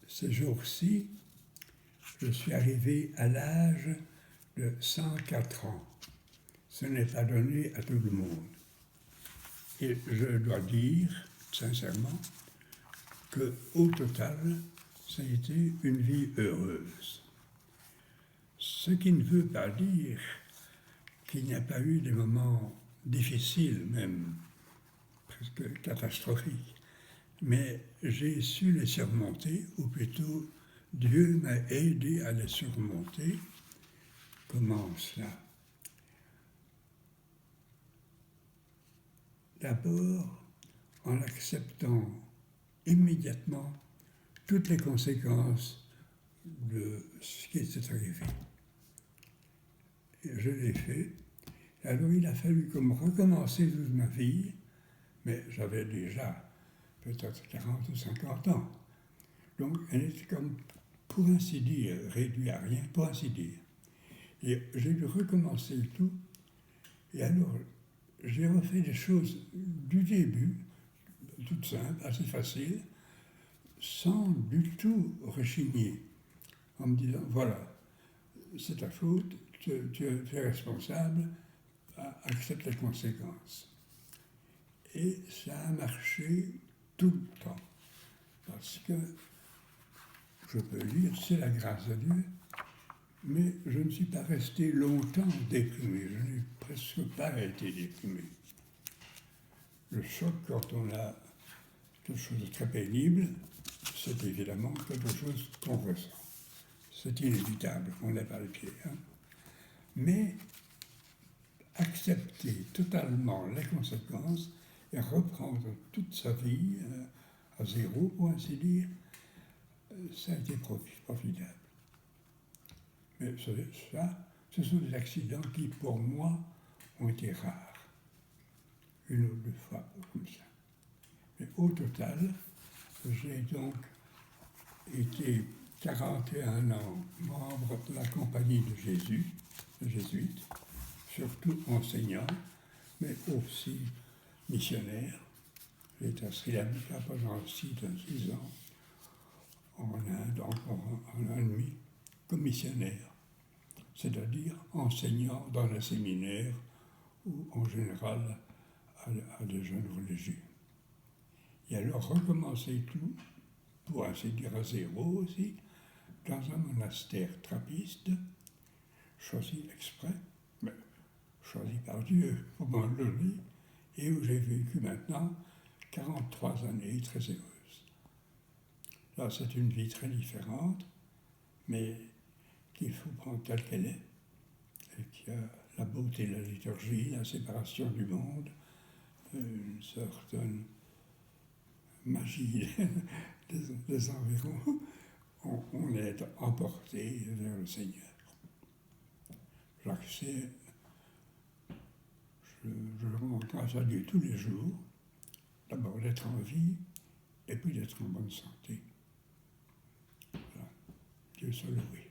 Ces jours-ci, je suis arrivé à l'âge de 104 ans. Ce n'est pas donné à tout le monde. Et je dois dire, sincèrement, qu'au total, ça a été une vie heureuse. Ce qui ne veut pas dire qu'il n'y a pas eu des moments difficiles, même presque catastrophiques. Mais j'ai su les surmonter, ou plutôt Dieu m'a aidé à les surmonter. Comment cela? D'abord, en acceptant immédiatement toutes les conséquences de ce qui était arrivé. Et je l'ai fait. Alors il a fallu comme recommencer toute ma vie, mais j'avais déjà peut-être 40 ou 50 ans. Donc elle était comme, pour ainsi dire, réduite à rien, pour ainsi dire. Et j'ai dû recommencer tout. Et alors, j'ai refait des choses du début, toutes simples, assez faciles, sans du tout rechigner, en me disant, voilà, c'est ta faute, tu es responsable, accepte les conséquences. Et ça a marché tout le temps, parce que, je peux dire, c'est la grâce de Dieu, mais je ne suis pas resté longtemps déprimé, je n'ai presque pas été déprimé. Le choc, quand on a quelque chose de très pénible, c'est évidemment quelque chose qu'on ressent. C'est inévitable qu'on lève pas le pied. Mais accepter totalement les conséquences et reprendre toute sa vie à zéro, pour ainsi dire, ça a été profitable. Mais ça, ce sont des accidents qui, pour moi, ont été rares. Une ou deux fois, comme ça. Mais au total, j'ai donc été 41 ans membre de la Compagnie de Jésus, de jésuites, surtout enseignant, mais aussi missionnaire. J'ai été à Sri Lanka pendant 6 ans, en Inde encore un an et demi, comme missionnaire, c'est-à-dire enseignant dans un séminaire ou en général à des jeunes religieux. Et alors recommencer tout, pour ainsi dire à zéro aussi, dans un monastère trappiste, choisi exprès, mais choisi par Dieu pour m'en donner, et où j'ai vécu maintenant 43 années très heureuses. Là, c'est une vie très différente, mais qu'il faut prendre telle qu'elle est, et qui a la beauté de la liturgie, la séparation du monde, une certaine magie des environs, on est emporté vers le Seigneur. J'accepte, je rends grâce à Dieu tous les jours, d'abord d'être en vie, et puis d'être en bonne santé. Voilà. Dieu soit loué.